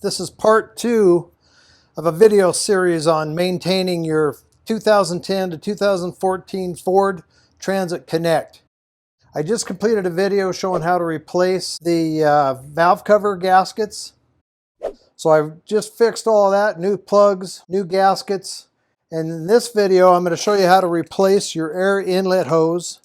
This is part 2 of a video series on maintaining your 2010 to 2014 Ford Transit Connect. I just completed a video showing how to replace the valve cover gaskets. So I've just fixed all of that, new plugs, new gaskets. And in this video, I'm going to show you how to replace your air inlet hose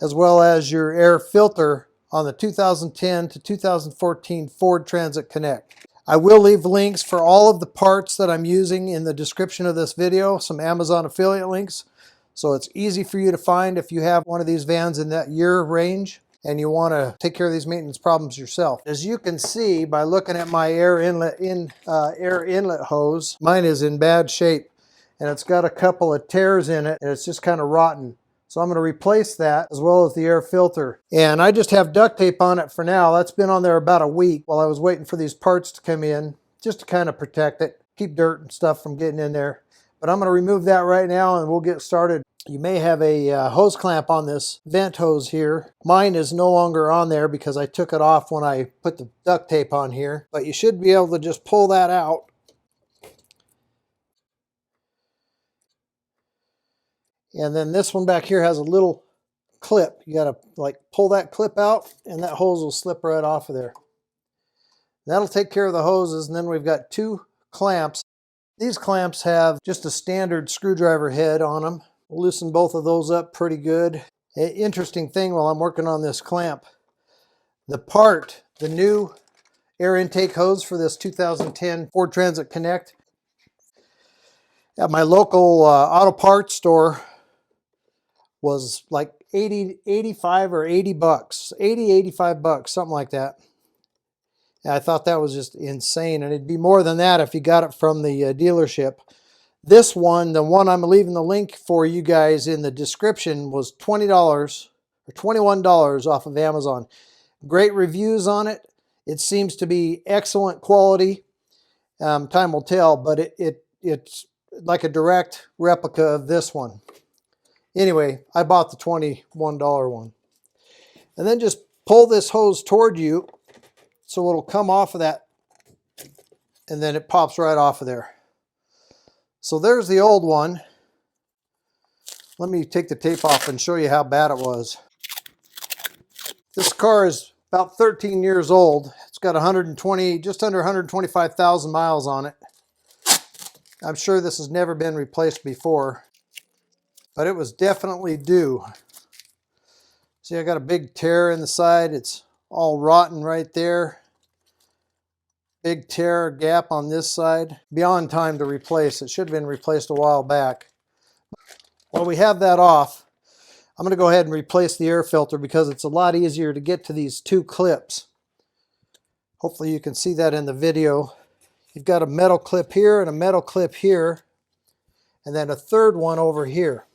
as well as your air filter on the 2010 to 2014 Ford Transit Connect. I will leave links for all of the parts that I'm using in the description of this video, some Amazon affiliate links. So it's easy for you to find if you have one of these vans in that year range and you want to take care of these maintenance problems yourself. As you can see by looking at my air inlet hose, mine is in bad shape and it's got a couple of tears in it and it's just kind of rotten. So I'm going to replace that as well as the air filter. And I just have duct tape on it for now. That's been on there about a week while I was waiting for these parts to come in, just to kind of protect it, keep dirt and stuff from getting in there. But I'm going to remove that right now and we'll get started. You may have a hose clamp on this vent hose here. Mine is no longer on there because I took it off when I put the duct tape on here. But you should be able to just pull that out. And then this one back here has a little clip. You got to like pull that clip out and that hose will slip right off of there. That'll take care of the hoses. And then we've got two clamps. These clamps have just a standard screwdriver head on them. We'll loosen both of those up pretty good. An interesting thing while I'm working on this clamp, the new air intake hose for this 2010 Ford Transit Connect at my local auto parts store was like 85 or 80 bucks, 85 bucks, something like that. And I thought that was just insane. And it'd be more than that if you got it from the dealership. This one, the one I'm leaving the link for you guys in the description, was $20 or $21 off of Amazon. Great reviews on it. It seems to be excellent quality. Time will tell, but it's like a direct replica of this one. Anyway, I bought the $21 one. And then just pull this hose toward you so it'll come off of that and then it pops right off of there. So there's the old one. Let me take the tape off and show you how bad it was. This car is about 13 years old. It's got just under 125,000 miles on it. I'm sure this has never been replaced before, but it was definitely due. See, I got a big tear in the side. It's all rotten right there. Big tear gap on this side. Beyond time to replace. It should have been replaced a while back. While we have that off, I'm going to go ahead and replace the air filter because it's a lot easier to get to these two clips. Hopefully you can see that in the video. You've got a metal clip here and a metal clip here, and then a third one over here.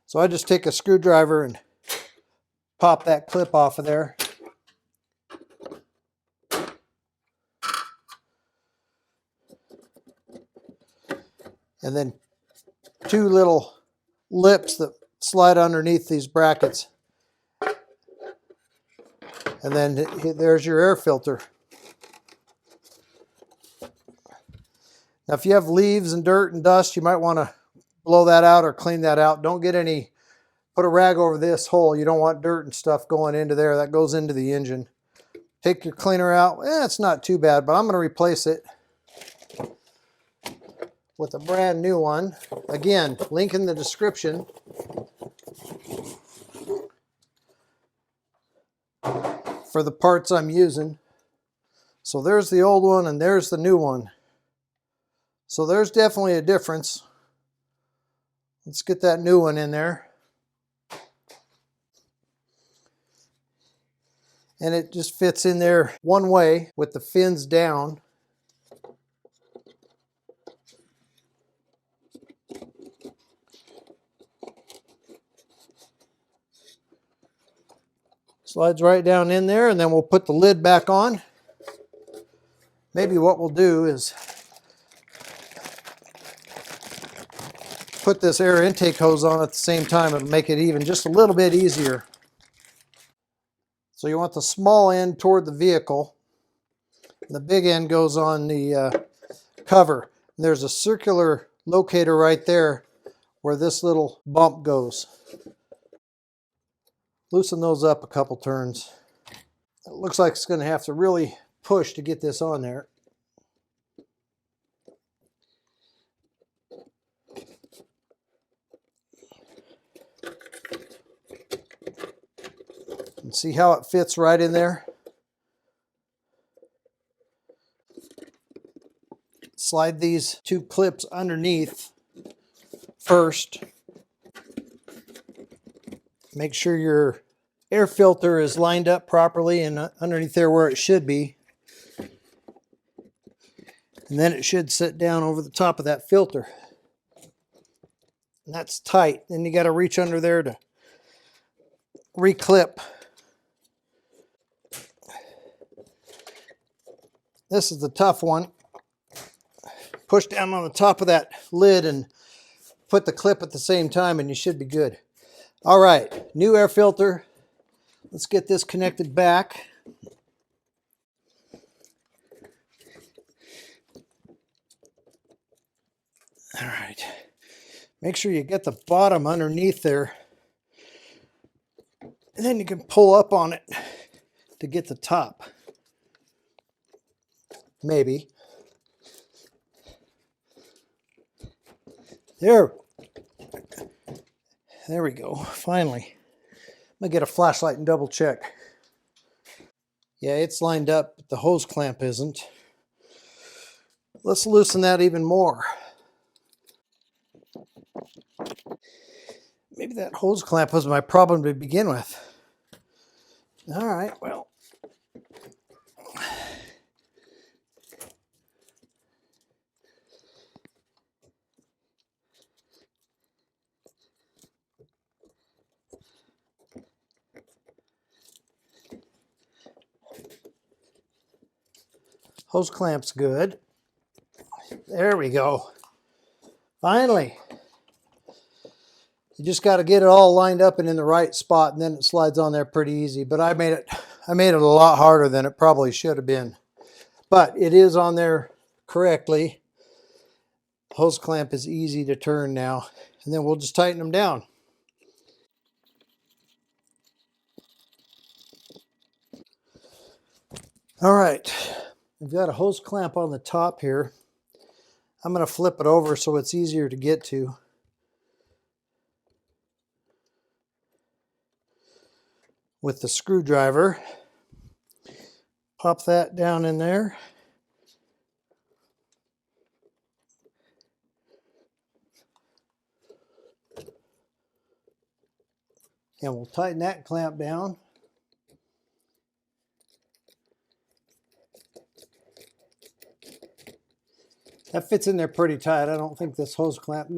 So I just take a screwdriver and pop that clip off of there. And then two little lips that slide underneath these brackets. And then there's your air filter. Now if you have leaves and dirt and dust, you might want to blow that out or clean that out. Don't get any, put a rag over this hole. You don't want dirt and stuff going into there. That goes into the engine. Take your cleaner out. It's not too bad, but I'm going to replace it with a brand new one. Again, link in the description. For the parts I'm using. So there's the old one and there's the new one. So there's definitely a difference. Let's get that new one in there. And it just fits in there one way with the fins down. Slides right down in there, and then we'll put the lid back on. Maybe what we'll do is put this air intake hose on at the same time and make it even just a little bit easier. So you want the small end toward the vehicle. The big end goes on the cover. There's a circular locator right there where this little bump goes. Loosen those up a couple turns. It looks like it's going to have to really push to get this on there. And see how it fits right in there? Slide these two clips underneath first. Make sure your air filter is lined up properly and underneath there where it should be. And then it should sit down over the top of that filter. And that's tight. Then you got to reach under there to reclip. This is the tough one. Push down on the top of that lid and put the clip at the same time and you should be good. All right, new air filter. Let's get this connected back. All right, make sure you get the bottom underneath there. And then you can pull up on it to get the top. Maybe. There we go, finally. I'm gonna get a flashlight and double check. Yeah, it's lined up, but the hose clamp isn't. Let's loosen that even more. Maybe that hose clamp was my problem to begin with. All right, well. Hose clamp's good. There we go. Finally. You just got to get it all lined up and in the right spot, and then it slides on there pretty easy. But I made it a lot harder than it probably should have been. But it is on there correctly. Hose clamp is easy to turn now. And then we'll just tighten them down. All right. We've got a hose clamp on the top here. I'm going to flip it over so it's easier to get to. With the screwdriver. Pop that down in there. And we'll tighten that clamp down. That fits in there pretty tight. I don't think this hose clamp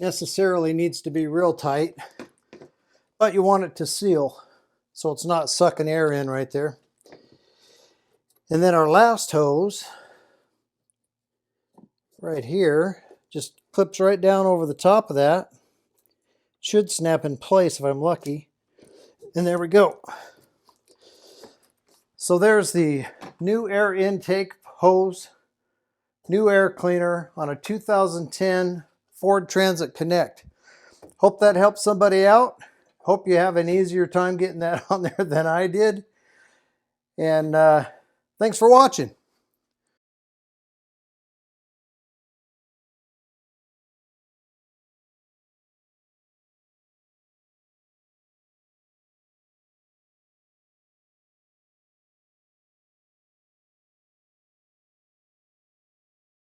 necessarily needs to be real tight, but you want it to seal so it's not sucking air in right there. And then our last hose right here just clips right down over the top of that. Should snap in place if I'm lucky. And there we go. So there's the new air intake hose. New air cleaner on a 2010 Ford Transit Connect. Hope that helps somebody out. Hope you have an easier time getting that on there than I did. And thanks for watching.